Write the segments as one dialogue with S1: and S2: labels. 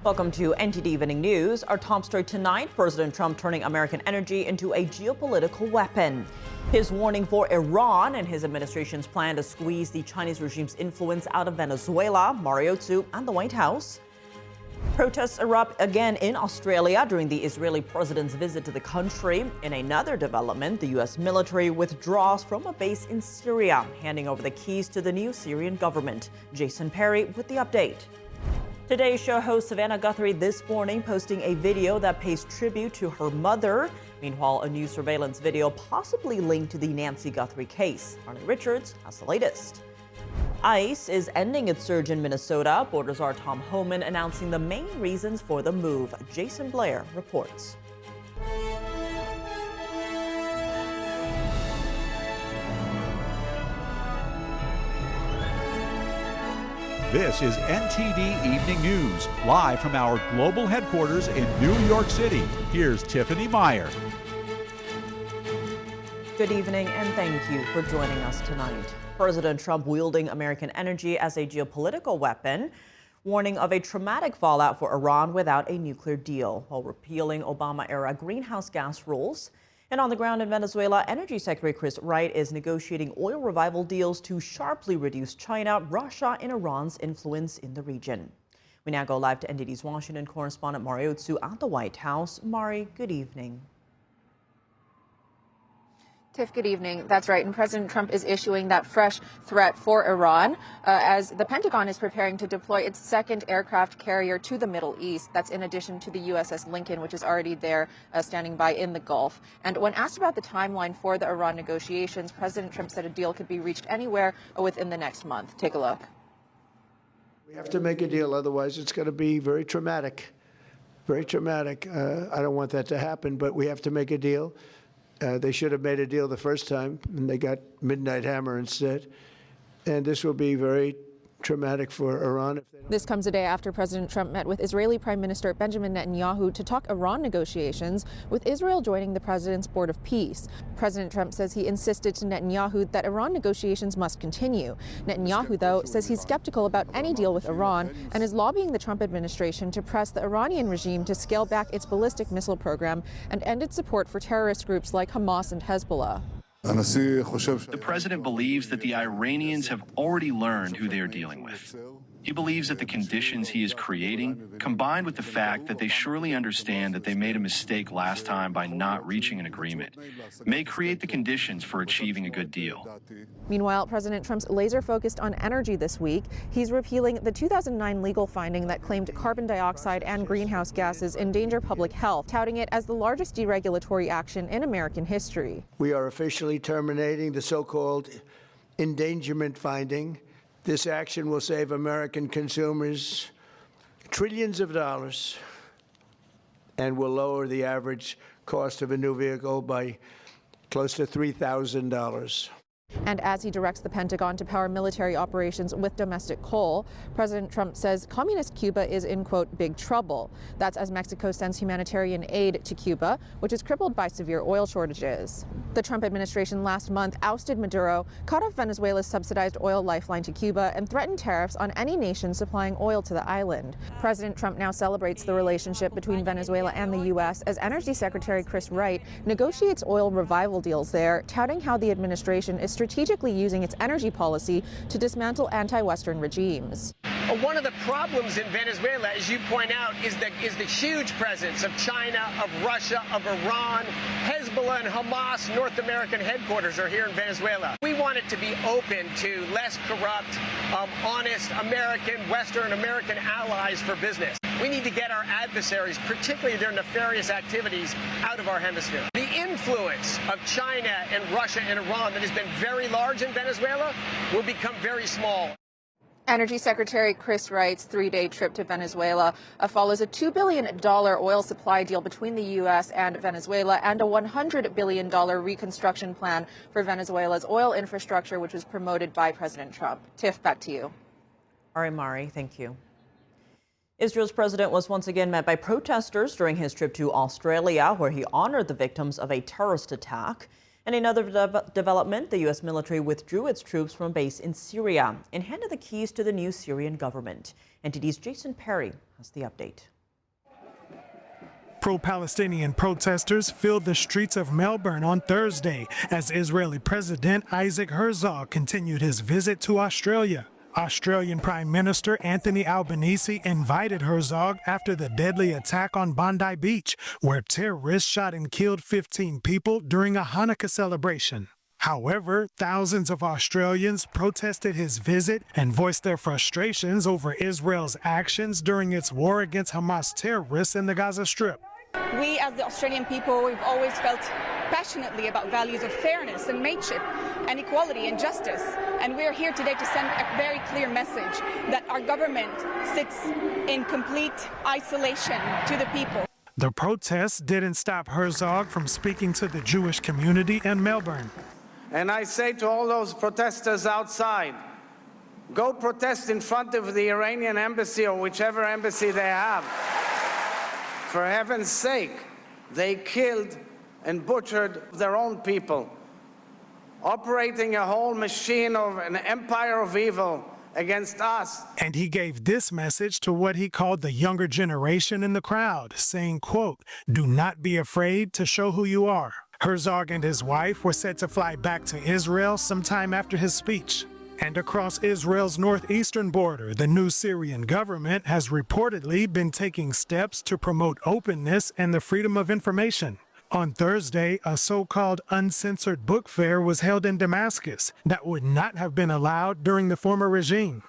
S1: Welcome to NTD Evening News. Our top story tonight, President Trump turning American energy into a geopolitical weapon. His warning for Iran and his administration's plan to squeeze the Chinese regime's influence out of Venezuela, Mario Tzu and the White House. Protests erupt again in Australia during the Israeli president's visit to the country. In another development, the U.S. military withdraws from a base in Syria, handing over the keys to the new Syrian government. Jason Perry with the update. Today's show host Savannah Guthrie this morning posting a video that pays tribute to her mother. Meanwhile, a new surveillance video possibly linked to the Nancy Guthrie case. Arnie Richards has the latest. ICE is ending its surge in Minnesota. Border Czar Tom Homan announcing the main reasons for the move. Jason Blair reports.
S2: This is NTD Evening News, live from our global headquarters in New York City. Here's Tiffany Meyer.
S1: Good evening and thank you for joining us tonight. President Trump wielding American energy as a geopolitical weapon, warning of a traumatic fallout for Iran without a nuclear deal, while repealing Obama-era greenhouse gas rules. And on the ground in Venezuela, Energy Secretary Chris Wright is negotiating oil revival deals to sharply reduce China, Russia, and Iran's influence in the region. We now go live to NTD's Washington correspondent Mario Tzu at the White House. Mari, good evening.
S3: Tiff, good evening. That's right. And President Trump is issuing that fresh threat for Iran as the Pentagon is preparing to deploy its second aircraft carrier to the Middle East. That's in addition to the USS Lincoln, which is already there standing by in the Gulf. And when asked about the timeline for the Iran negotiations, President Trump said a deal could be reached anywhere within the next month. Take a look.
S4: We have to make a deal. Otherwise, it's going to be very traumatic. Very traumatic. I don't want that to happen, but we have to make a deal. They should have made a deal the first time, and they got Midnight Hammer instead. And this will be very traumatic for Iran.
S3: This comes a day after President Trump met with Israeli Prime Minister Benjamin Netanyahu to talk Iran negotiations, with Israel joining the president's Board of Peace. President Trump says he insisted to Netanyahu that Iran negotiations must continue. Netanyahu, though, says he's skeptical about any deal with Iran and is lobbying the Trump administration to press the Iranian regime to scale back its ballistic missile program and end its support for terrorist groups like Hamas and Hezbollah.
S5: The president believes that the Iranians have already learned who they are dealing with. He believes that the conditions he is creating, combined with the fact that they surely understand that they made a mistake last time by not reaching an agreement, may create the conditions for achieving a good deal.
S3: Meanwhile, President Trump's laser focused on energy this week. He's repealing the 2009 legal finding that claimed carbon dioxide and greenhouse gases endanger public health, touting it as the largest deregulatory action in American history.
S4: We are officially terminating the so-called endangerment finding. This action will save American consumers trillions of dollars and will lower the average cost of a new vehicle by close to $3,000.
S3: And as he directs the Pentagon to power military operations with domestic coal, President Trump says communist Cuba is in, quote, big trouble. That's as Mexico sends humanitarian aid to Cuba, which is crippled by severe oil shortages. The Trump administration last month ousted Maduro, cut off Venezuela's subsidized oil lifeline to Cuba, and threatened tariffs on any nation supplying oil to the island. President Trump now celebrates the relationship between Venezuela and the U.S. as Energy Secretary Chris Wright negotiates oil revival deals there, touting how the administration is strategically using its energy policy to dismantle anti-Western regimes.
S6: One of the problems in Venezuela, as you point out, is the huge presence of China, of Russia, of Iran. Hezbollah and Hamas North American headquarters are here in Venezuela. We want it to be open to less corrupt, honest American, Western American allies for business. We need to get our adversaries, particularly their nefarious activities, out of our hemisphere. The influence of China and Russia and Iran that has been very large in Venezuela will become very small.
S3: Energy Secretary Chris Wright's three-day trip to Venezuela follows a $2 billion oil supply deal between the U.S. and Venezuela and a $100 billion reconstruction plan for Venezuela's oil infrastructure, which was promoted by President Trump. Tiff, back to you.
S1: All right, Mari, thank you. Israel's president was once again met by protesters during his trip to Australia, where he honored the victims of a terrorist attack. And another development, the U.S. military withdrew its troops from a base in Syria and handed the keys to the new Syrian government. NTD's Jason Perry has the update.
S7: Pro-Palestinian protesters filled the streets of Melbourne on Thursday as Israeli President Isaac Herzog continued his visit to Australia. Australian Prime Minister Anthony Albanese invited Herzog after the deadly attack on Bondi Beach, where terrorists shot and killed 15 people during a Hanukkah celebration. However, thousands of Australians protested his visit and voiced their frustrations over Israel's actions during its war against Hamas terrorists in the Gaza Strip.
S8: We, as the Australian people, we've always felt passionately about values of fairness and mateship and equality and justice. And we're here today to send a very clear message that our government sits in complete isolation to the people.
S7: The protests didn't stop Herzog from speaking to the Jewish community in Melbourne.
S9: And I say to all those protesters outside, go protest in front of the Iranian embassy or whichever embassy they have. For heaven's sake, they killed and butchered their own people, operating a whole machine of an empire of evil against us.
S7: And he gave this message to what he called the younger generation in the crowd, saying, quote, "Do not be afraid to show who you are." Herzog and his wife were set to fly back to Israel sometime after his speech. And across Israel's northeastern border, the new Syrian government has reportedly been taking steps to promote openness and the freedom of information. On Thursday, a so-called uncensored book fair was held in Damascus that would not have been allowed during the former regime.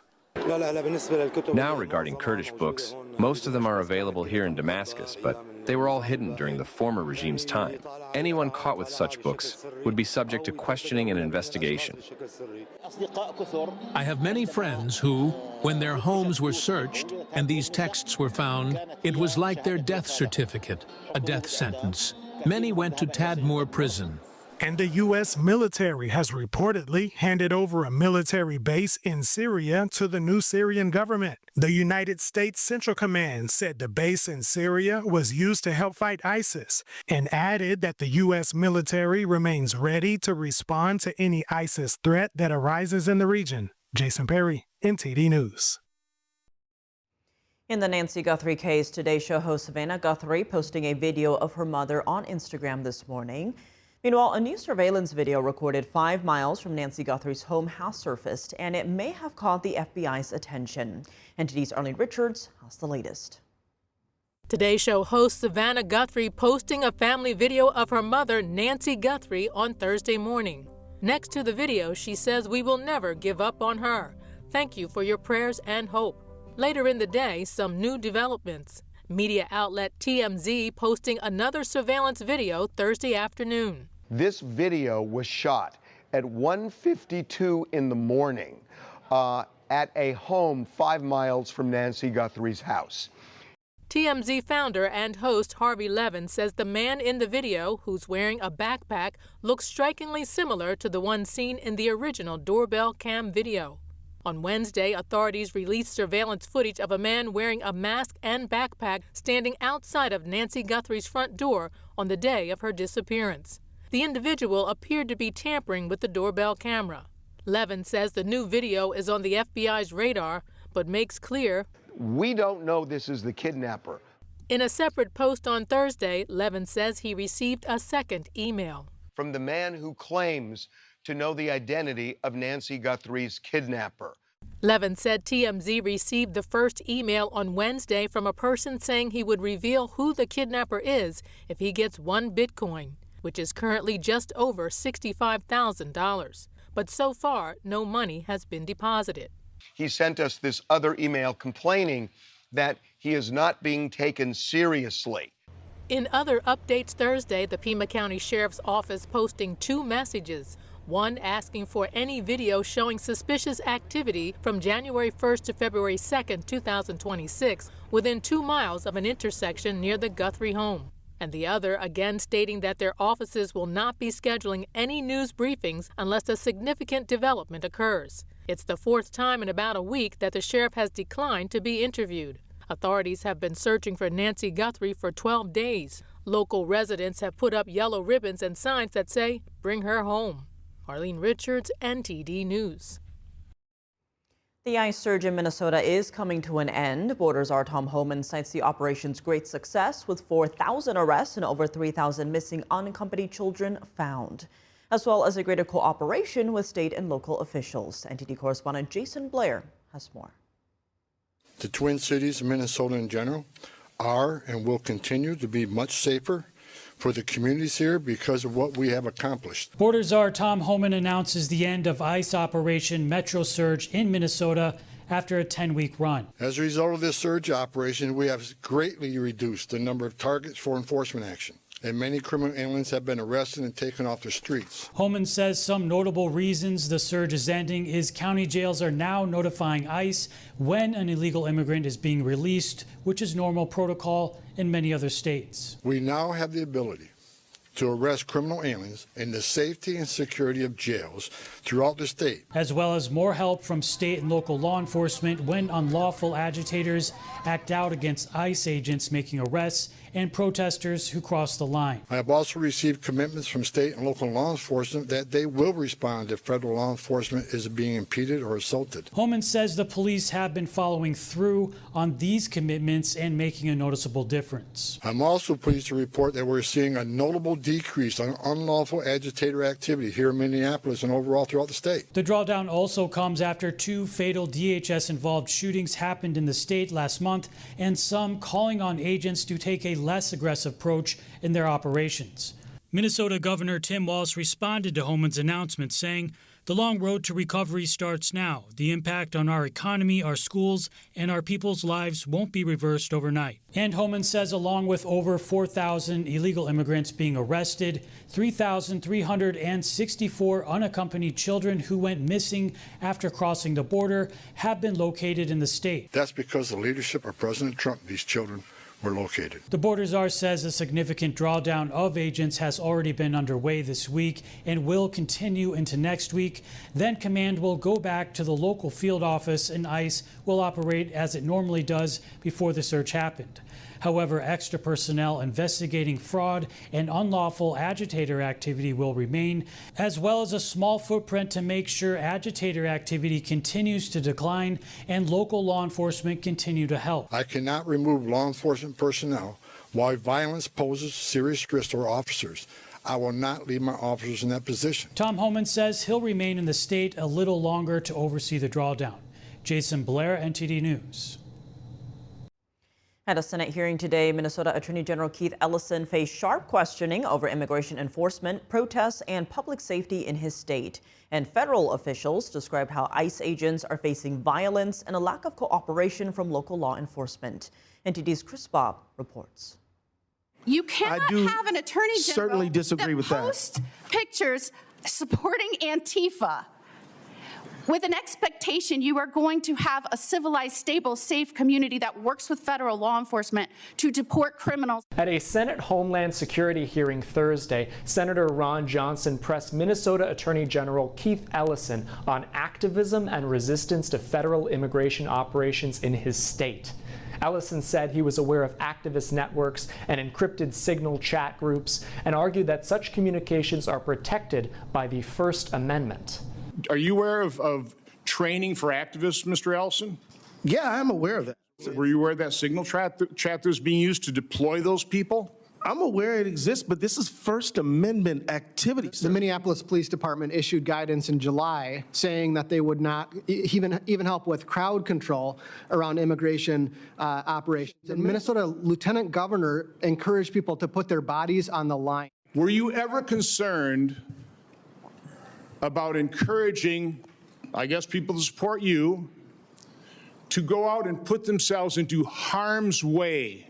S10: Now regarding Kurdish books, most of them are available here in Damascus, but they were all hidden during the former regime's time. Anyone caught with such books would be subject to questioning and investigation.
S11: I have many friends who, when their homes were searched and these texts were found, it was like their death certificate, a death sentence. Many went to Tadmor prison.
S7: And the U.S. military has reportedly handed over a military base in Syria to the new Syrian government. The United States Central Command said the base in Syria was used to help fight ISIS and added that the U.S. military remains ready to respond to any ISIS threat that arises in the region. Jason Perry, NTD News.
S1: In the Nancy Guthrie case, Today Show host Savannah Guthrie posting a video of her mother on Instagram this morning. Meanwhile, a new surveillance video recorded 5 miles from Nancy Guthrie's home has surfaced, and it may have caught the FBI's attention. NTD's Arlene Richards has the latest.
S12: Today Show host Savannah Guthrie posting a family video of her mother, Nancy Guthrie, on Thursday morning. Next to the video, she says, "We will never give up on her. Thank you for your prayers and hope." Later in the day, some new developments. Media outlet TMZ posting another surveillance video Thursday afternoon.
S13: This video was shot at 1:52 in the morning at a home 5 miles from Nancy Guthrie's house.
S12: TMZ founder and host Harvey Levin says the man in the video, who's wearing a backpack, looks strikingly similar to the one seen in the original doorbell cam video. On Wednesday, authorities released surveillance footage of a man wearing a mask and backpack standing outside of Nancy Guthrie's front door on the day of her disappearance. The individual appeared to be tampering with the doorbell camera. Levin says the new video is on the FBI's radar, but makes clear,
S13: "We don't know this is the kidnapper."
S12: In a separate post on Thursday, Levin says he received a second email
S13: from the man who claims to know the identity of Nancy Guthrie's kidnapper.
S12: Levin said TMZ received the first email on Wednesday from a person saying he would reveal who the kidnapper is if he gets 1 Bitcoin, which is currently just over $65,000. But so far, no money has been deposited.
S13: He sent us this other email complaining that he is not being taken seriously.
S12: In other updates Thursday, the Pima County Sheriff's Office posting 2 messages. One asking for any video showing suspicious activity from January 1st to February 2nd, 2026, within 2 miles of an intersection near the Guthrie home. And the other again stating that their offices will not be scheduling any news briefings unless a significant development occurs. It's the 4th time in about a week that the sheriff has declined to be interviewed. Authorities have been searching for Nancy Guthrie for 12 days. Local residents have put up yellow ribbons and signs that say, "Bring her home." Arlene Richards, NTD News.
S1: The ICE surge in Minnesota is coming to an end. Border Czar Tom Homan cites the operation's great success with 4,000 arrests and over 3,000 missing unaccompanied children found, as well as a greater cooperation with state and local officials. NTD correspondent Jason Blair has more.
S14: The Twin Cities, Minnesota in general, are and will continue to be much safer for the communities here because of what we have accomplished.
S15: Border Czar Tom Homan announces the end of ICE Operation Metro Surge in Minnesota after a 10-week run.
S14: As a result of this surge operation, we have greatly reduced the number of targets for enforcement action, and many criminal aliens have been arrested and taken off the streets.
S15: Homan says some notable reasons the surge is ending is county jails are now notifying ICE when an illegal immigrant is being released, which is normal protocol in many other states.
S14: We now have the ability to arrest criminal aliens in the safety and security of jails throughout the state,
S15: as well as more help from state and local law enforcement when unlawful agitators act out against ICE agents making arrests and protesters who cross the line.
S14: I have also received commitments from state and local law enforcement that they will respond if federal law enforcement is being impeded or assaulted.
S15: Homan says the police have been following through on these commitments and making a noticeable difference.
S14: I'm also pleased to report that we're seeing a notable decrease on unlawful agitator activity here in Minneapolis and overall throughout the state.
S15: The drawdown also comes after 2 fatal DHS-involved shootings happened in the state last month, and some calling on agents to take a less aggressive approach in their operations. Minnesota Governor Tim Walz responded to Homan's announcement, saying, "The long road to recovery starts now. The impact on our economy, our schools, and our people's lives won't be reversed overnight." And Homan says along with over 4,000 illegal immigrants being arrested, 3,364 unaccompanied children who went missing after crossing the border have been located in the state.
S14: That's because of the leadership of President Trump, these children were located.
S15: The Border Czar says a significant drawdown of agents has already been underway this week and will continue into next week. Then command will go back to the local field office and ICE will operate as it normally does before the surge happened. However, extra personnel investigating fraud and unlawful agitator activity will remain, as well as a small footprint to make sure agitator activity continues to decline and local law enforcement continue to help.
S14: I cannot remove law enforcement personnel while violence poses serious risk to our officers. I will not leave my officers in that position.
S15: Tom Homan says he'll remain in the state a little longer to oversee the drawdown. Jason Blair, NTD News.
S1: At a Senate hearing today, Minnesota Attorney General Keith Ellison faced sharp questioning over immigration enforcement, protests, and public safety in his state. And federal officials described how ICE agents are facing violence and a lack of cooperation from local law enforcement. NTD's Chris Bob reports.
S16: You cannot have an attorney general
S17: certainly disagree with that.
S16: Post pictures supporting Antifa with an expectation you are going to have a civilized, stable, safe community that works with federal law enforcement to deport criminals.
S18: At a Senate Homeland Security hearing Thursday, Senator Ron Johnson pressed Minnesota Attorney General Keith Ellison on activism and resistance to federal immigration operations in his state. Ellison said he was aware of activist networks and encrypted signal chat groups and argued that such communications are protected by the First Amendment.
S19: Are you aware of training for activists, Mr. Ellison?
S17: Yeah, I'm aware of that.
S19: Were you aware of that signal chat that was being used to deploy those people?
S17: I'm aware it exists, but this is First Amendment activity.
S20: The Minneapolis Police Department issued guidance in July saying that they would not even help with crowd control around immigration operations. The Minnesota Lieutenant Governor encouraged people to put their bodies on the line.
S19: Were you ever concerned about encouraging, I guess, people to support you to go out and put themselves into harm's way?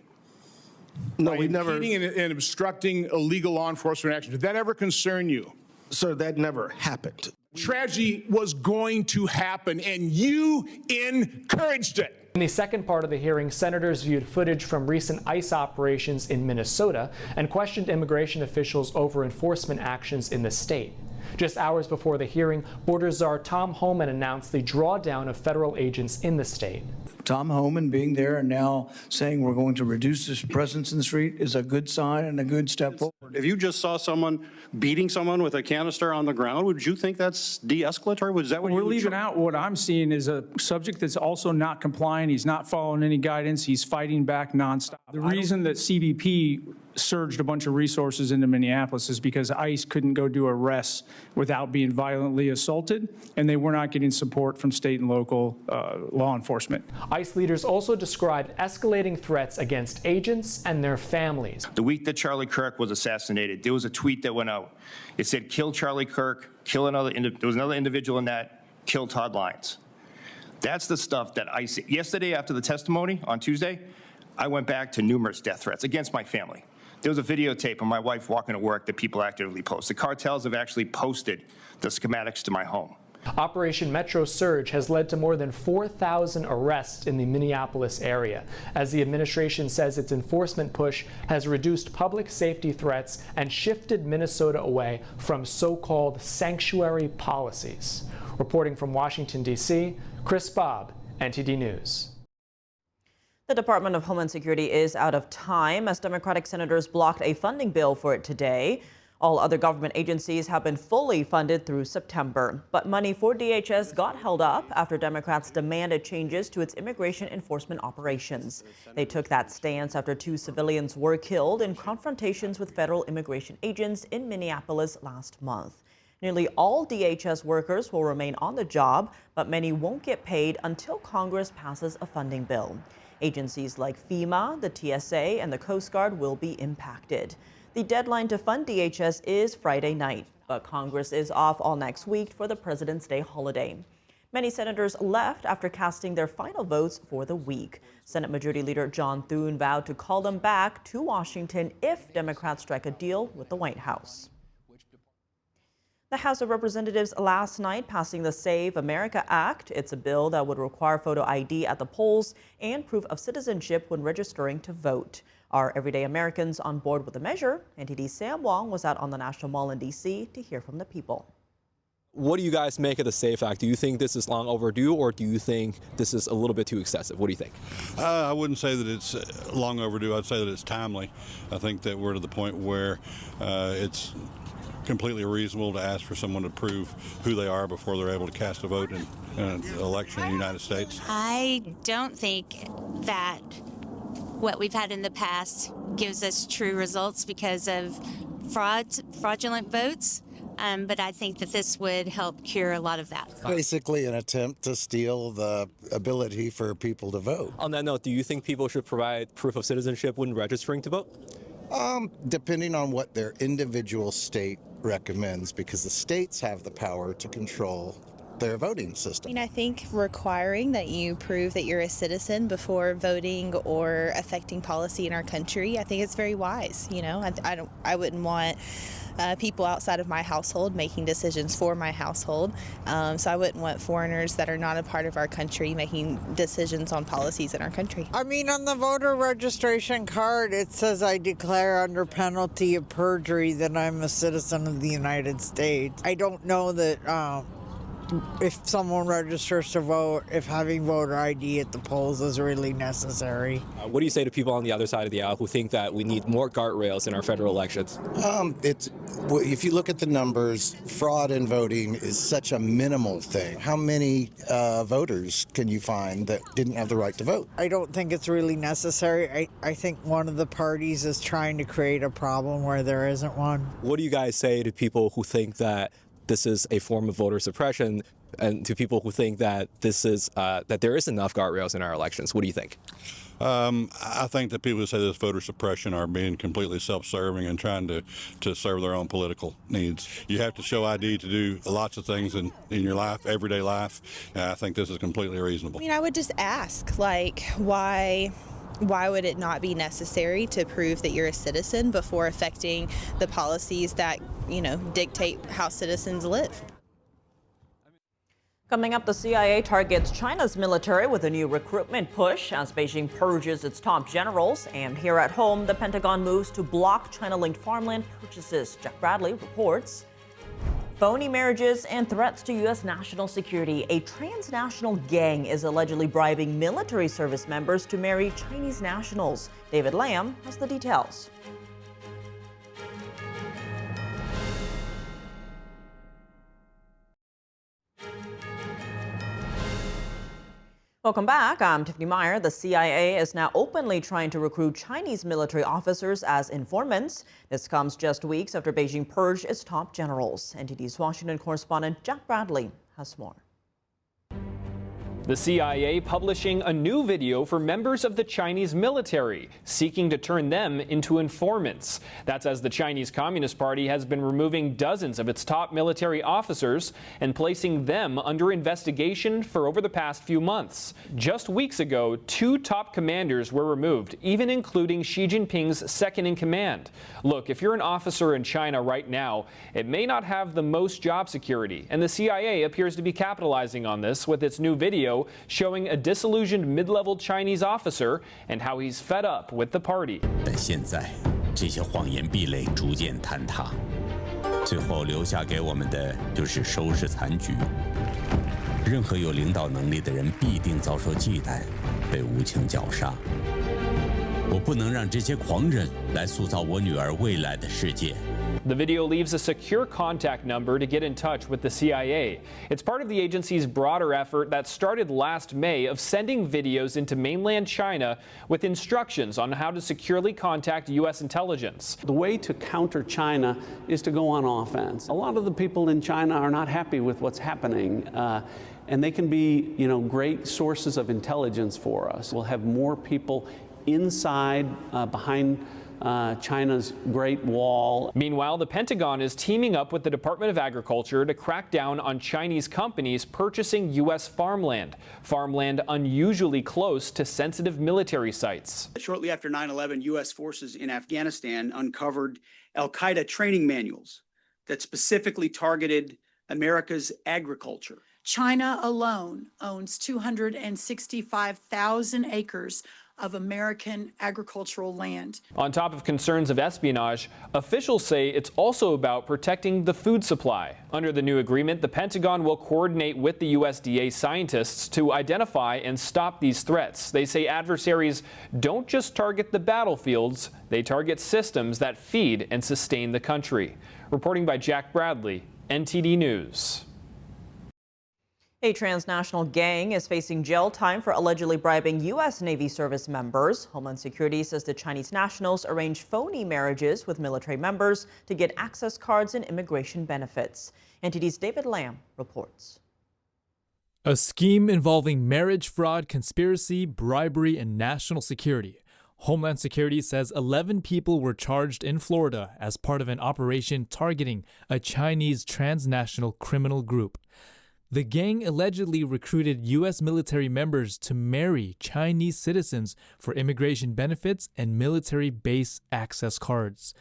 S17: No, we never.
S19: Impeding and obstructing illegal law enforcement action. Did that ever concern you?
S17: Sir, that never happened.
S19: Tragedy was going to happen, and you encouraged it.
S18: In the second part of the hearing, senators viewed footage from recent ICE operations in Minnesota and questioned immigration officials over enforcement actions in the state. Just hours before the hearing, border czar Tom Homan announced the drawdown of federal agents in the state.
S21: Tom Homan being there and now saying we're going to reduce his presence in the street is a good sign and a good step forward.
S22: If you just saw someone beating someone with a canister on the ground, would you think that's de-escalatory? Was that what
S23: we're leaving out? What I'm seeing is a subject that's also not compliant. He's not following any guidance. He's fighting back nonstop. The reason that CBP surged a bunch of resources into Minneapolis is because ICE couldn't go do arrests without being violently assaulted, and they were not getting support from state and local law enforcement.
S18: ICE leaders also described escalating threats against agents and their families.
S24: The week that Charlie Kirk was assassinated, there was a tweet that went out. It said, kill Charlie Kirk, kill another, there was another individual in that, kill Todd Lyons. That's the stuff that ICE, yesterday after the testimony on Tuesday, I went back to numerous death threats against my family. There was a videotape of my wife walking to work that people actively post. The cartels have actually posted the schematics to my home.
S18: Operation Metro Surge has led to more than 4,000 arrests in the Minneapolis area, as the administration says its enforcement push has reduced public safety threats and shifted Minnesota away from so-called sanctuary policies. Reporting from Washington, D.C., Chris Bobb, NTD News.
S1: The Department of Homeland Security is out of time as Democratic senators blocked a funding bill for it today. All other government agencies have been fully funded through September, but money for DHS got held up after Democrats demanded changes to its immigration enforcement operations. They took that stance after 2 civilians were killed in confrontations with federal immigration agents in Minneapolis last month. Nearly all DHS workers will remain on the job, but many won't get paid until Congress passes a funding bill. Agencies like FEMA, the TSA, and the Coast Guard will be impacted. The deadline to fund DHS is Friday night, but Congress is off all next week for the President's Day holiday. Many senators left after casting their final votes for the week. Senate Majority Leader John Thune vowed to call them back to Washington if Democrats strike a deal with the White House. The House of Representatives last night passing the Save America Act. It's a bill that would require photo ID at the polls and proof of citizenship when registering to vote. Are everyday Americans on board with the measure? NTD's Sam Wong was out on the National Mall in D.C. to hear from the people.
S25: What do you guys make of the SAFE Act? Do you think this is long overdue, or do you think this is a little bit too excessive? What do you think?
S26: I wouldn't say that it's long overdue. I'd say that it's timely. I think that we're to the point where it's completely reasonable to ask for someone to prove who they are before they're able to cast a vote in an election in the United States.
S27: I don't think that what we've had in the past gives us true results because of fraudulent votes. But I think that this would help cure a lot of that.
S28: Basically an attempt to steal the ability for people to vote.
S25: On that note, do you think people should provide proof of citizenship when registering to vote?
S28: Depending on what their individual state recommends, because the states have the power to control their voting system.
S29: I think requiring that you prove that you're a citizen before voting or affecting policy in our country, I think it's very wise. I wouldn't want people outside of my household making decisions for my household. So I wouldn't want foreigners that are not a part of our country making decisions on policies in our country.
S30: On the voter registration card, it says I declare under penalty of perjury that I'm a citizen of the United States. I don't know that if someone registers to vote, if having voter ID at the polls is really necessary.
S25: What do you say to people on the other side of the aisle who think that we need more guardrails in our federal elections?
S28: If you look at the numbers, fraud in voting is such a minimal thing. How many voters can you find that didn't have the right to vote?
S30: I don't think it's really necessary. I think one of the parties is trying to create a problem where there isn't one.
S25: What do you guys say to people who think that this is a form of voter suppression, and to people who think that this is that there is enough guardrails in our elections? What do you think?
S26: I think that people who say this voter suppression are being completely self-serving and trying to serve their own political needs. You have to show ID to do lots of things in your life, everyday life, and I think this is completely reasonable.
S29: I would just ask, why would it not be necessary to prove that you're a citizen before affecting the policies that, dictate how citizens live?
S1: Coming up, the CIA targets China's military with a new recruitment push as Beijing purges its top generals. And here at home, the Pentagon moves to block China-linked farmland purchases. Jack Bradley reports. Phony marriages and threats to U.S. national security. A transnational gang is allegedly bribing military service members to marry Chinese nationals. David Lamb has the details. Welcome back. I'm Tiffany Meyer. The CIA is now openly trying to recruit Chinese military officers as informants. This comes just weeks after Beijing purged its top generals. NTD's Washington correspondent Jack Bradley has more.
S2: The CIA publishing a new video for members of the Chinese military, seeking to turn them into informants. That's as the Chinese Communist Party has been removing dozens of its top military officers and placing them under investigation for over the past few months. Just weeks ago, 2 top commanders were removed, even including Xi Jinping's second-in-command. Look, if you're an officer in China right now, it may not have the most job security, and the CIA appears to be capitalizing on this with its new video showing a disillusioned mid-level Chinese officer and how he's fed up with the party.
S3: 但现在这些谎言壁垒逐渐坍塌，最后留下给我们的就是收拾残局。任何有领导能力的人必定遭受忌惮，被无情绞杀。我不能让这些狂人来塑造我女儿未来的世界。
S2: The video leaves a secure contact number to get in touch with the CIA. It's part of the agency's broader effort that started last May of sending videos into mainland China with instructions on how to securely contact U.S. intelligence.
S4: The way to counter China is to go on offense. A lot of the people in China are not happy with what's happening. And they can be, great sources of intelligence for us. We'll have more people inside, behind China's Great Wall.
S2: Meanwhile, the Pentagon is teaming up with the Department of Agriculture to crack down on Chinese companies purchasing U.S. farmland unusually close to sensitive military sites.
S5: Shortly after 9/11, U.S. forces in Afghanistan uncovered al-Qaeda training manuals that specifically targeted America's agriculture.
S6: China alone owns 265,000 acres of American agricultural land.
S2: On top of concerns of espionage, officials say it's also about protecting the food supply. Under the new agreement, the Pentagon will coordinate with the USDA scientists to identify and stop these threats. They say adversaries don't just target the battlefields, they target systems that feed and sustain the country. Reporting by Jack Bradley, NTD News.
S1: A transnational gang is facing jail time for allegedly bribing U.S. Navy service members. Homeland Security says the Chinese nationals arranged phony marriages with military members to get access cards and immigration benefits. NTD's David Lamb reports.
S7: A scheme involving marriage fraud, conspiracy, bribery, and national security. Homeland Security says 11 people were charged in Florida as part of an operation targeting a Chinese transnational criminal group. The gang allegedly recruited U.S. military members to marry Chinese citizens for immigration benefits and military base access cards.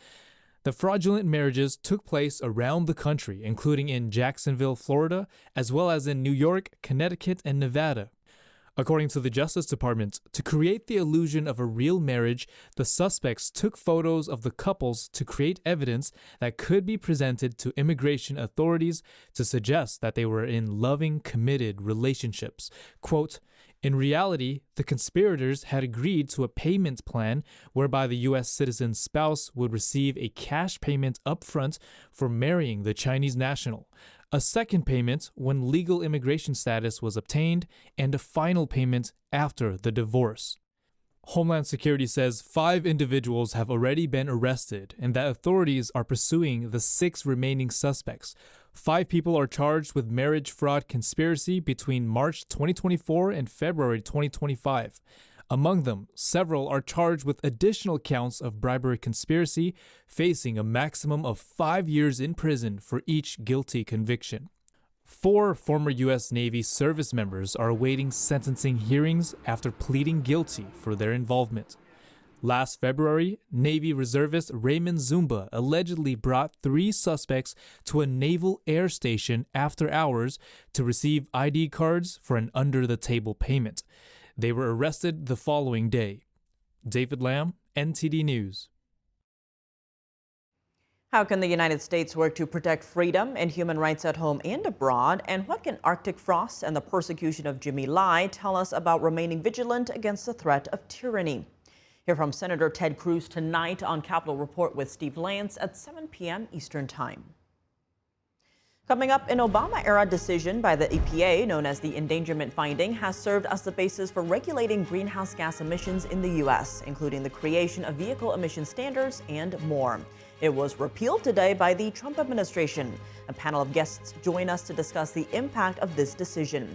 S7: The fraudulent marriages took place around the country, including in Jacksonville, Florida, as well as in New York, Connecticut, and Nevada. According to the Justice Department, to create the illusion of a real marriage, the suspects took photos of the couples to create evidence that could be presented to immigration authorities to suggest that they were in loving, committed relationships. Quote, in reality, the conspirators had agreed to a payment plan whereby the U.S. citizen's spouse would receive a cash payment upfront for marrying the Chinese national, a second payment when legal immigration status was obtained, and a final payment after the divorce. Homeland Security says 5 individuals have already been arrested and that authorities are pursuing the 6 remaining suspects. 5 people are charged with marriage fraud conspiracy between March 2024 and February 2025. Among them, several are charged with additional counts of bribery conspiracy, facing a maximum of 5 years in prison for each guilty conviction. 4 former U.S. Navy service members are awaiting sentencing hearings after pleading guilty for their involvement. Last February, Navy reservist Raymond Zumba allegedly brought 3 suspects to a naval air station after hours to receive ID cards for an under-the-table payment. They were arrested the following day. David Lamb, NTD News.
S1: How can the United States work to protect freedom and human rights at home and abroad? And what can Arctic frost and the persecution of Jimmy Lai tell us about remaining vigilant against the threat of tyranny? Hear from Senator Ted Cruz tonight on Capitol Report with Steve Lance at 7 p.m. Eastern Time. Coming up, an Obama-era decision by the EPA, known as the endangerment finding, has served as the basis for regulating greenhouse gas emissions in the U.S., including the creation of vehicle emission standards and more. It was repealed today by the Trump administration. A panel of guests join us to discuss the impact of this decision.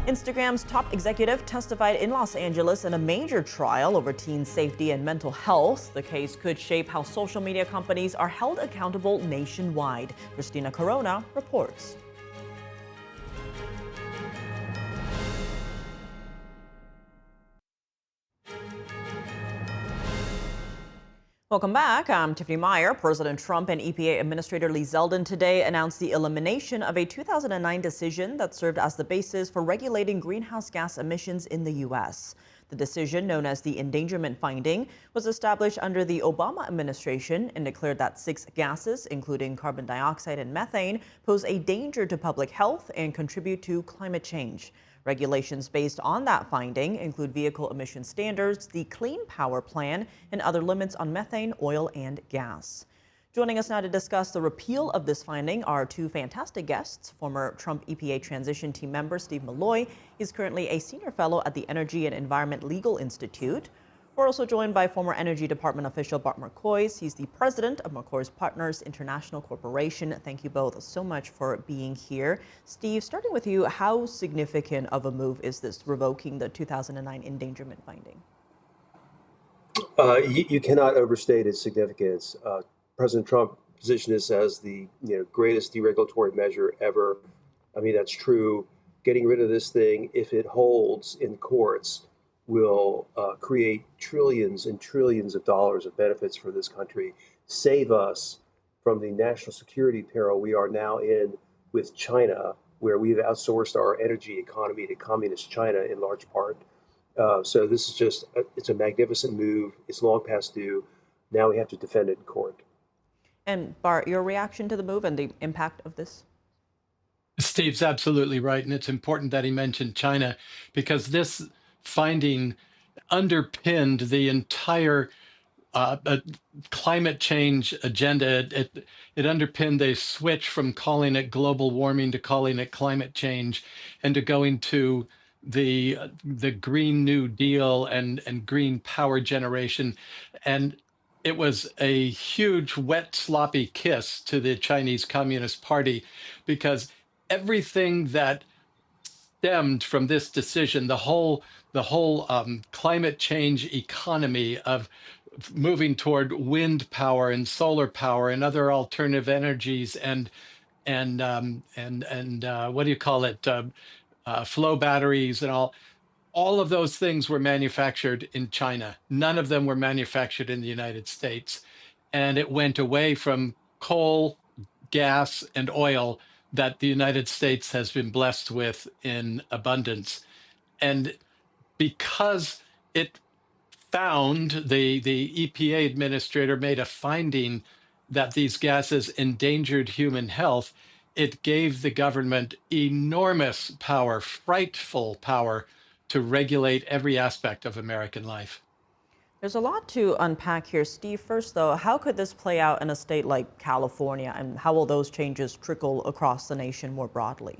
S1: Instagram's top executive testified in Los Angeles in a major trial over teen safety and mental health. The case could shape how social media companies are held accountable nationwide. Christina Corona reports. Welcome back. I'm Tiffany Meyer. President Trump and EPA Administrator Lee Zeldin today announced the elimination of a 2009 decision that served as the basis for regulating greenhouse gas emissions in the U.S. The decision, known as the endangerment finding, was established under the Obama administration and declared that 6 gases, including carbon dioxide and methane, pose a danger to public health and contribute to climate change. Regulations based on that finding include vehicle emission standards, the Clean Power Plan, and other limits on methane, oil, and gas. Joining us now to discuss the repeal of this finding are 2 fantastic guests. Former Trump EPA transition team member Steve Milloy is currently a senior fellow at the Energy and Environment Legal Institute. We're also joined by former Energy Department official Bart Marcois. He's the president of Marcois Partners International Corporation. Thank you both so much for being here. Steve, starting with you, how significant of a move is this, revoking the 2009 endangerment finding?
S8: You cannot overstate its significance. President Trump positioned this as the greatest deregulatory measure ever. I mean, that's true. Getting rid of this thing, if it holds in courts, will create trillions and trillions of dollars of benefits for this country, save us from the national security peril we are now in with China, where we've outsourced our energy economy to communist China in large part. So this is just, it's a magnificent move. It's long past due. Now we have to defend it in court.
S1: And Bart, your reaction to the move and the impact of this?
S9: Steve's absolutely right. And it's important that he mentioned China, because this finding underpinned the entire climate change agenda. It underpinned the switch from calling it global warming to calling it climate change, and to going to the Green New Deal and green power generation. And it was a huge, wet, sloppy kiss to the Chinese Communist Party, because everything that stemmed from this decision, the whole climate change economy of moving toward wind power and solar power and other alternative energies and what do you call it, flow batteries and all of those things were manufactured in China. None of them were manufactured in the United States. And it went away from coal, gas, and oil that the United States has been blessed with in abundance. And because it found, the EPA administrator made a finding that these gases endangered human health, it gave the government enormous power, frightful power, to regulate every aspect of American life.
S1: There's a lot to unpack here. Steve, first though, how could this play out in a state like California, and how will those changes trickle across the nation more broadly?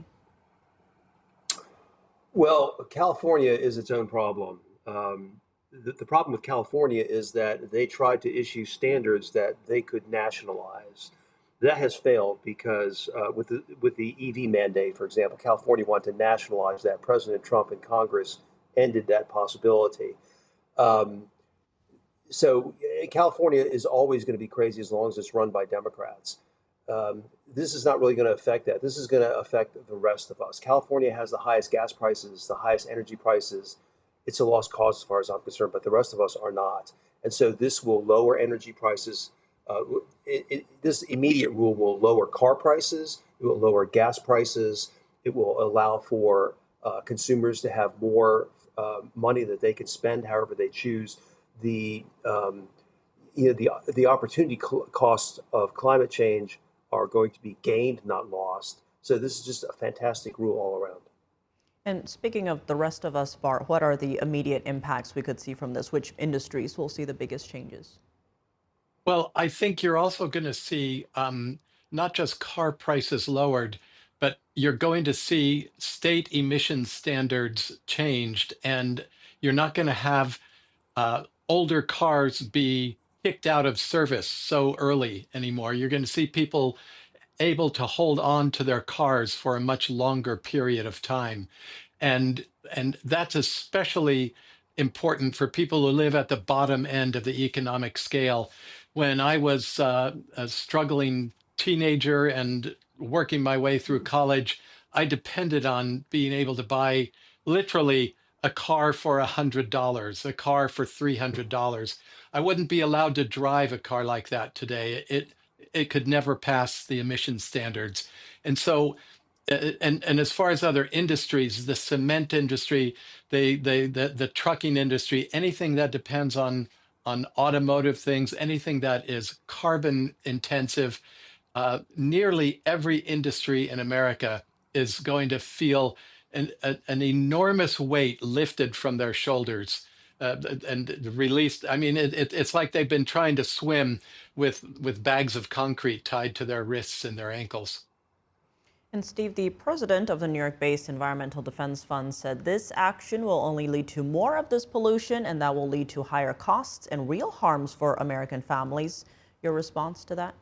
S8: Well, California is its own problem. The problem with California is that they tried to issue standards that they could nationalize. That has failed because with the EV mandate, for example, California wanted to nationalize that. President Trump and Congress ended that possibility. So California is always going to be crazy as long as it's run by Democrats. This is not really going to affect that. This is going to affect the rest of us. California has the highest gas prices, the highest energy prices. It's a lost cause as far as I'm concerned, but the rest of us are not. And so this will lower energy prices. This immediate rule will lower car prices. It will lower gas prices. It will allow for consumers to have more money that they can spend however they choose. the opportunity costs of climate change are going to be gained, not lost. So this is just a fantastic rule all around.
S1: And speaking of the rest of us, Bart, what are the immediate impacts we could see from this? Which industries will see the biggest changes?
S9: Well, I think you're also going to see not just car prices lowered, but you're going to see state emission standards changed, and you're not going to have older cars be kicked out of service so early anymore. You're going to see people able to hold on to their cars for a much longer period of time. And that's especially important for people who live at the bottom end of the economic scale. When I was a struggling teenager and working my way through college, I depended on being able to buy literally a car for $100, a car for $300. I wouldn't be allowed to drive a car like that today. It could never pass the emission standards. And so, and as far as other industries, the cement industry, the trucking industry, anything that depends on automotive things, anything that is carbon intensive, nearly every industry in America is going to feel an enormous weight lifted from their shoulders and released. I mean, it's like they've been trying to swim with bags of concrete tied to their wrists and their ankles.
S1: And Steve, the president of the New York-based Environmental Defense Fund said this action will only lead to more of this pollution, and that will lead to higher costs and real harms for American families. Your response to that?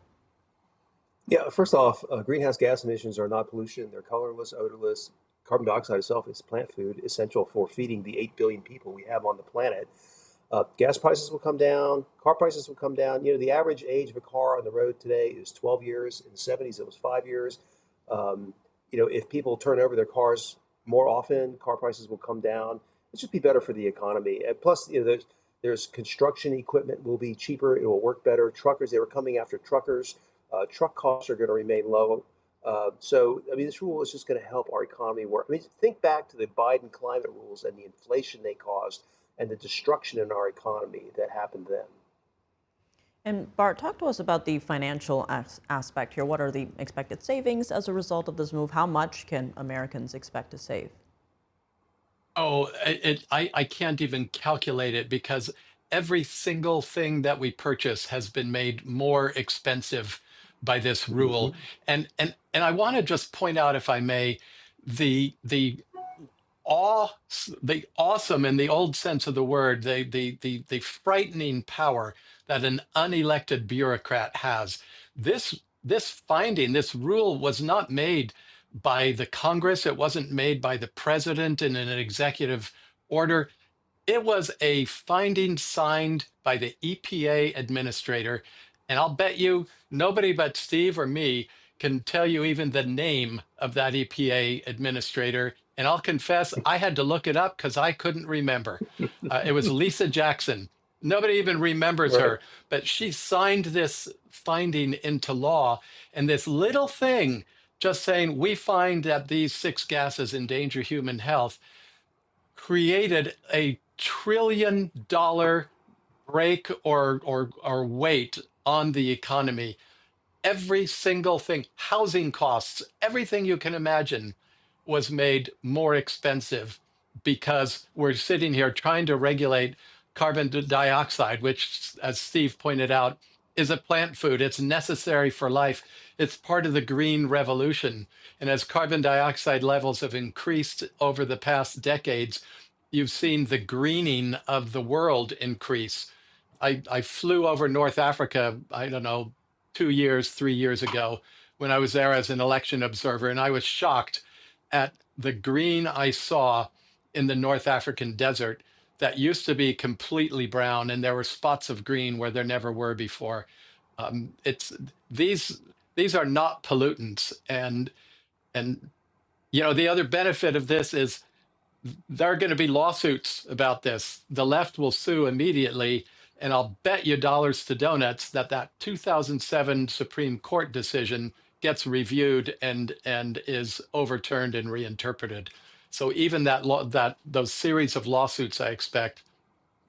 S8: Yeah, first off, greenhouse gas emissions are not pollution. They're colorless, odorless. Carbon dioxide itself is plant food, essential for feeding the 8 billion people we have on the planet. Gas prices will come down. Car prices will come down. The average age of a car on the road today is 12 years. In the 70s, it was 5 years. If people turn over their cars more often, car prices will come down. It's just be better for the economy. And plus, there's construction equipment will be cheaper. It will work better. Truckers, they were coming after truckers. Truck costs are going to remain low. This rule is just going to help our economy work. Think back to the Biden climate rules and the inflation they caused and the destruction in our economy that happened then.
S1: And Bart, talk to us about the financial aspect here. What are the expected savings as a result of this move? How much can Americans expect to save?
S9: Oh, I can't even calculate it because every single thing that we purchase has been made more expensive by this rule. And I want to just point out, if I may, the awesome, in the old sense of the word, the frightening power that an unelected bureaucrat has. This finding, this rule was not made by the Congress. It wasn't made by the president in an executive order. It was a finding signed by the EPA administrator. And I'll bet you nobody but Steve or me can tell you even the name of that EPA administrator. And I'll confess, I had to look it up because I couldn't remember. It was Lisa Jackson. Nobody even remembers her, but she signed this finding into law. And this little thing, just saying, we find that these 6 gases endanger human health, created a $1 trillion break or weight on the economy. Every single thing, housing costs, everything you can imagine was made more expensive because we're sitting here trying to regulate carbon dioxide, which, as Steve pointed out, is a plant food. It's necessary for life. It's part of the green revolution. And as carbon dioxide levels have increased over the past decades, you've seen the greening of the world increase. I flew over North Africa, I don't know, 3 years ago, when I was there as an election observer, and I was shocked at the green I saw in the North African desert that used to be completely brown, and there were spots of green where there never were before. These are not pollutants, and the other benefit of this is there are going to be lawsuits about this. The left will sue immediately, and I'll bet you dollars to donuts that 2007 Supreme Court decision gets reviewed and is overturned and reinterpreted. So even those series of lawsuits, I expect,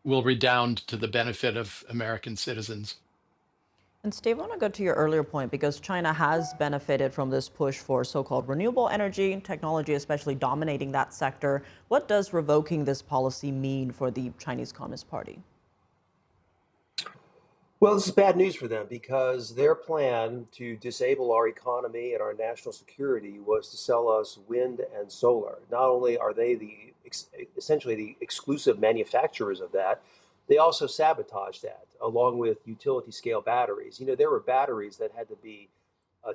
S9: will redound to the benefit of American citizens.
S1: And Steve, I want to go to your earlier point because China has benefited from this push for so-called renewable energy technology, especially dominating that sector. What does revoking this policy mean for the Chinese Communist Party?
S8: Well, this is bad news for them because their plan to disable our economy and our national security was to sell us wind and solar. Not only are they essentially the exclusive manufacturers of that, they also sabotaged that along with utility scale batteries. You know, there were batteries that had to be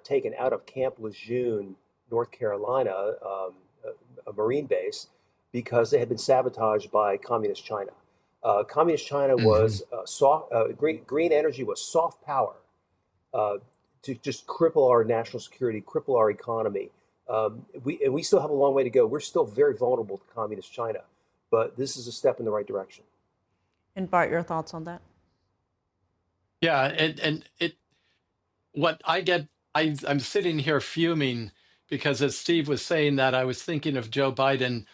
S8: taken out of Camp Lejeune, North Carolina, a Marine base, because they had been sabotaged by Communist China. Communist China was green energy was soft power to just cripple our national security, cripple our economy. We still have a long way to go. We're still very vulnerable to Communist China, but this is a step in the right direction.
S1: And Bart, your thoughts on that?
S9: Yeah, and what I get, I'm sitting here fuming because as Steve was saying that, I was thinking of Joe Biden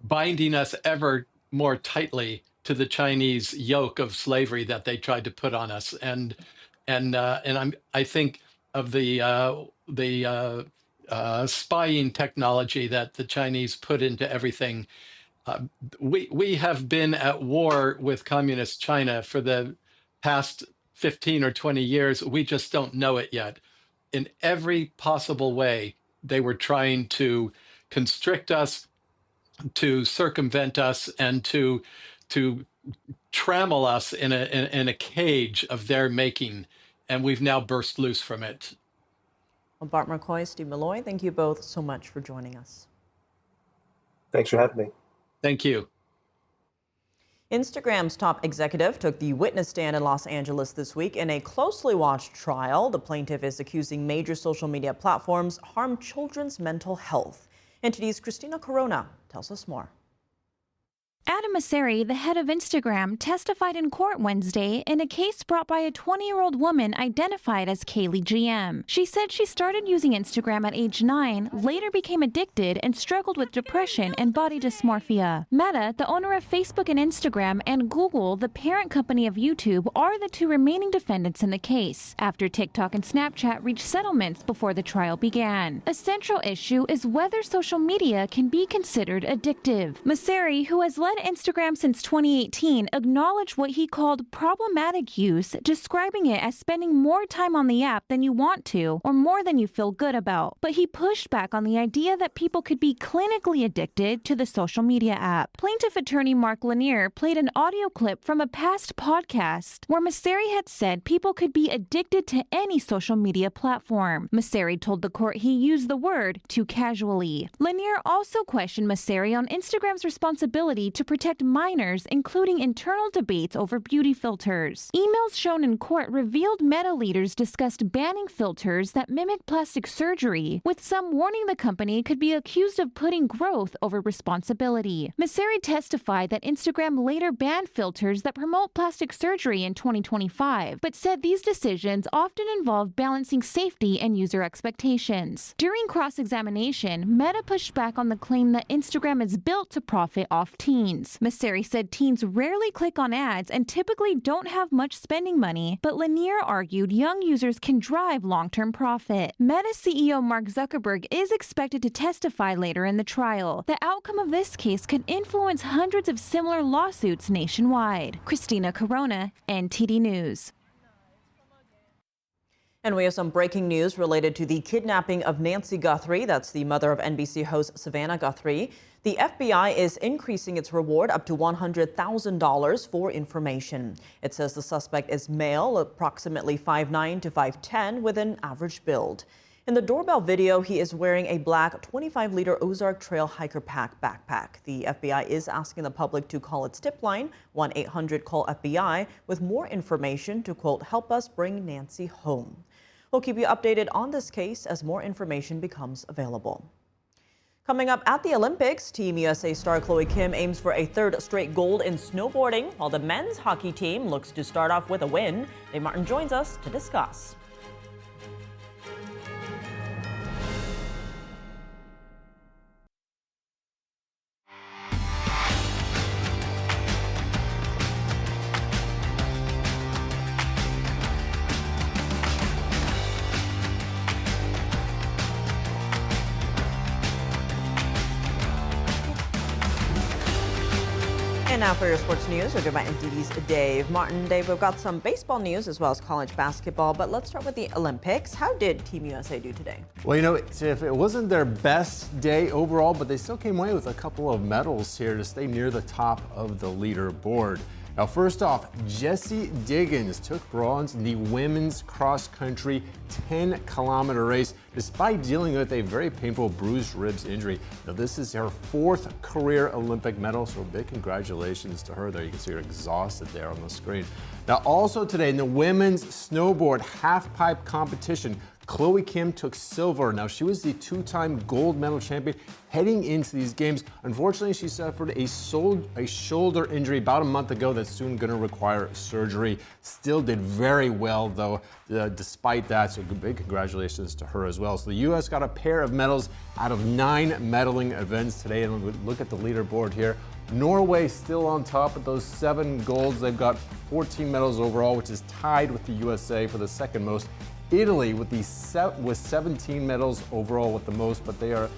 S9: binding us ever more tightly to the Chinese yoke of slavery that they tried to put on us, and I think of the spying technology that the Chinese put into everything. We have been at war with Communist China for the past 15 or 20 years. We just don't know it yet. In every possible way, they were trying to constrict us, to circumvent us, and to trammel us in a cage of their making, and we've now burst loose from it.
S1: Well, Bart McCoy, Steve Milloy, thank you both so much for joining us.
S8: Thanks for having me.
S9: Thank you.
S1: Instagram's top executive took the witness stand in Los Angeles this week in a closely watched trial. The plaintiff is accusing major social media platforms harm children's mental health. NTD's Christina Corona tells us more.
S10: Adam Mosseri, the head of Instagram, testified in court Wednesday in a case brought by a 20-year-old woman identified as Kaylee GM. She said she started using Instagram at age 9, later became addicted, and struggled with depression and body dysmorphia. Meta, the owner of Facebook and Instagram, and Google, the parent company of YouTube, are the two remaining defendants in the case, after TikTok and Snapchat reached settlements before the trial began. A central issue is whether social media can be considered addictive. Mosseri, who has led Instagram since 2018, acknowledged what he called problematic use, describing it as spending more time on the app than you want to or more than you feel good about. But he pushed back on the idea that people could be clinically addicted to the social media app. Plaintiff attorney Mark Lanier played an audio clip from a past podcast where Mosseri had said people could be addicted to any social media platform. Mosseri told the court he used the word too casually. Lanier also questioned Mosseri on Instagram's responsibility to protect minors, including internal debates over beauty filters. Emails shown in court revealed Meta leaders discussed banning filters that mimic plastic surgery, with some warning the company could be accused of putting growth over responsibility. Mosseri testified that Instagram later banned filters that promote plastic surgery in 2025, but said these decisions often involve balancing safety and user expectations. During cross-examination, Meta pushed back on the claim that Instagram is built to profit off teens. Mosseri said teens rarely click on ads and typically don't have much spending money, but Lanier argued young users can drive long-term profit. Meta CEO Mark Zuckerberg is expected to testify later in the trial. The outcome of this case could influence hundreds of similar lawsuits nationwide. Christina Corona, NTD News.
S1: And we have some breaking news related to the kidnapping of Nancy Guthrie. That's the mother of NBC host Savannah Guthrie. The FBI is increasing its reward up to $100,000 for information. It says the suspect is male, approximately 5'9" to 5'10", with an average build. In the doorbell video, he is wearing a black 25-liter Ozark Trail Hiker Pack backpack. The FBI is asking the public to call its tip line, 1-800-CALL-FBI, with more information to, quote, help us bring Nancy home. We'll keep you updated on this case as more information becomes available. Coming up at the Olympics, Team USA star Chloe Kim aims for a third straight gold in snowboarding, while the men's hockey team looks to start off with a win. Dave Martin joins us to discuss. And now for your sports news, we're joined by MTV's Dave Martin. Dave, we've got some baseball news as well as college basketball, but let's start with the Olympics. How did Team USA do today?
S11: Well, you know, Tiff, it wasn't their best day overall, but they still came away with a couple of medals here to stay near the top of the leaderboard. Now, first off, Jessie Diggins took bronze in the women's cross-country 10-kilometer race, despite dealing with a very painful bruised ribs injury. Now, this is her 4th career Olympic medal, so big congratulations to her there. You can see her exhausted there on the screen. Now, also today in the women's snowboard half-pipe competition, Chloe Kim took silver. Now, she was the 2-time gold medal champion heading into these games. Unfortunately, she suffered a shoulder injury about a month ago that's soon going to require surgery. Still did very well, though, despite that, so big congratulations to her as well. So the U.S. got a pair of medals out of 9 medaling events today, and look at the leaderboard here. Norway still on top with those 7 golds. They've got 14 medals overall, which is tied with the USA for the second most. Italy with 17 medals overall with the most, but they are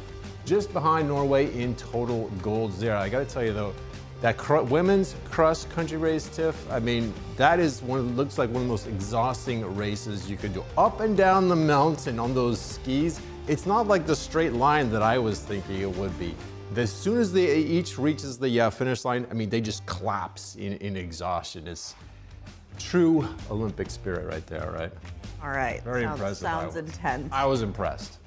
S11: just behind Norway in total golds there. I got to tell you though, that women's cross-country race, Tiff, I mean, that is looks like one of the most exhausting races you could do. Up and down the mountain on those skis, it's not like the straight line that I was thinking it would be. As soon as they each reaches the finish line, I mean, they just collapse in exhaustion. It's true Olympic spirit right there, right?
S1: All right.
S11: Very impressive.
S1: Sounds intense.
S11: I was impressed.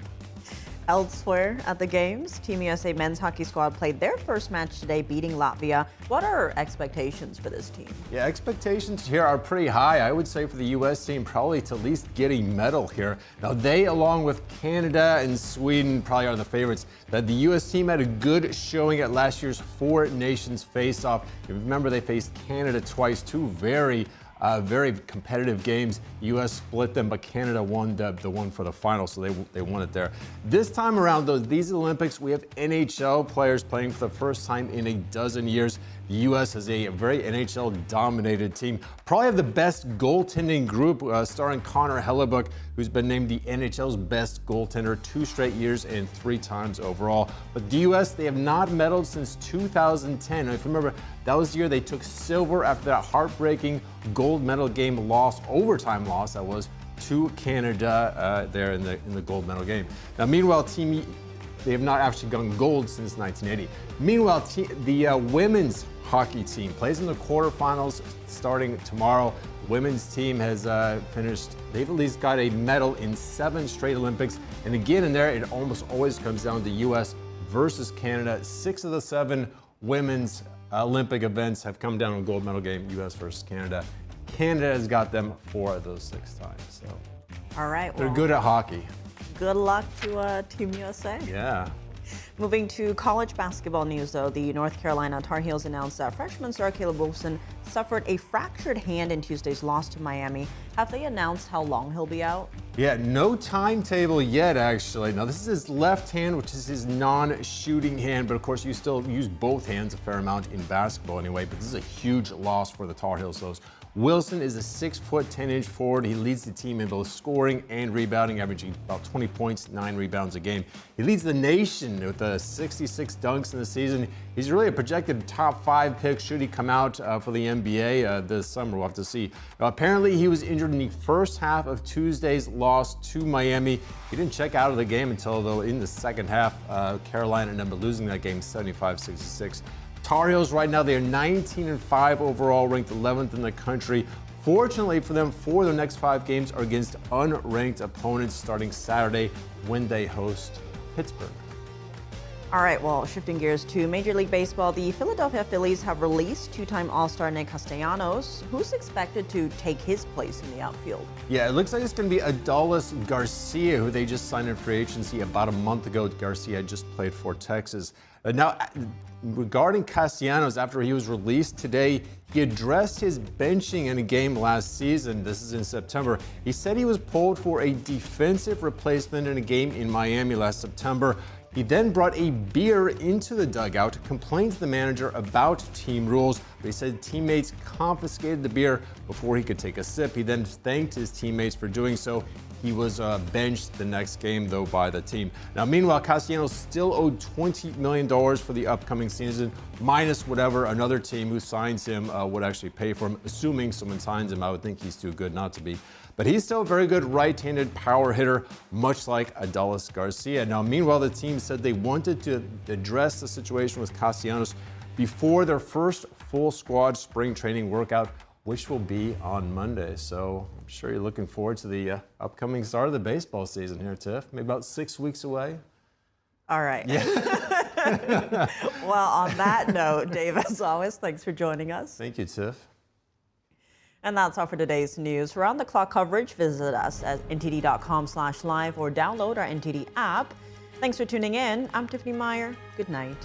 S1: Elsewhere at the games, Team USA men's hockey squad played their first match today, beating Latvia. What are expectations for this team?
S11: Yeah, expectations here are pretty high. I would say for the U.S. team, probably to at least get a medal here. Now, they, along with Canada and Sweden, probably are the favorites. That the U.S. team had a good showing at last year's 4 Nations face-off. You remember they faced Canada twice, 2 very competitive games. U.S. split them, but Canada won the one for the final, so they won it there. This time around, though, these Olympics, we have NHL players playing for the first time in a dozen years. The U.S. has a very NHL-dominated team. Probably have the best goaltending group, starring Connor Hellebuyck, who's been named the NHL's best goaltender 2 straight years and 3 times overall. But the U.S., they have not medaled since 2010. If you remember, that was the year they took silver after that heartbreaking gold medal game loss, overtime loss, that was, to Canada there in the gold medal game. Now, meanwhile, they have not actually gone gold since 1980. Meanwhile, the women's hockey team plays in the quarterfinals starting tomorrow. The women's team has finished, they've at least got a medal in 7 straight Olympics. And again, in there, it almost always comes down to U.S. versus Canada. 6 of the 7 women's Olympic events have come down to a gold medal game, U.S. versus Canada. Canada has got them 4 of those 6 times. So,
S1: all right,
S11: they're good at hockey.
S1: Good luck to Team USA.
S11: Yeah.
S1: Moving to college basketball news, though, the North Carolina Tar Heels announced that freshman star Caleb Wilson suffered a fractured hand in Tuesday's loss to Miami. Have they announced how long he'll be out?
S11: Yeah, no timetable yet, actually. Now, this is his left hand, which is his non-shooting hand, but of course, you still use both hands a fair amount in basketball anyway, but this is a huge loss for the Tar Heels. Wilson is a 6', 10" forward. He leads the team in both scoring and rebounding, averaging about 20 points, 9 rebounds a game. He leads the nation with 66 dunks in the season. He's really a projected top 5 pick should he come out for the NBA this summer. We'll have to see. Now, apparently, he was injured in the first half of Tuesday's loss to Miami. He didn't check out of the game until, though, in the second half. Carolina ended up losing that game 75-66. Tar Heels right now, they are 19-5 overall, ranked 11th in the country. Fortunately for them, 4 of their next 5 games are against unranked opponents starting Saturday when they host Pittsburgh.
S1: All right, well, shifting gears to Major League Baseball, the Philadelphia Phillies have released 2-time All-Star Nick Castellanos, who's expected to take his place in the outfield.
S11: Yeah, it looks like it's going to be Adolis Garcia, who they just signed in free agency about a month ago. Garcia just played for Texas. Now, regarding Castellanos, after he was released today, he addressed his benching in a game last season. This is in September. He said he was pulled for a defensive replacement in a game in Miami last September. He then brought a beer into the dugout, complained to the manager about team rules, but he said teammates confiscated the beer before he could take a sip. He then thanked his teammates for doing so. He was benched the next game, though, by the team. Now, meanwhile, Castellanos still owed $20 million for the upcoming season, minus whatever another team who signs him would actually pay for him, assuming someone signs him. I would think he's too good not to be. But he's still a very good right-handed power hitter, much like Adolis Garcia. Now, meanwhile, the team said they wanted to address the situation with Castellanos before their first full squad spring training workout, which will be on Monday. So I'm sure you're looking forward to the upcoming start of the baseball season here, Tiff. Maybe about 6 weeks away.
S1: All right. Yeah. Well, on that note, Dave, as always, thanks for joining us.
S11: Thank you, Tiff.
S1: And that's all for today's news. For round-the-clock coverage, visit us at ntd.com/live or download our NTD app. Thanks for tuning in. I'm Tiffany Meyer. Good night.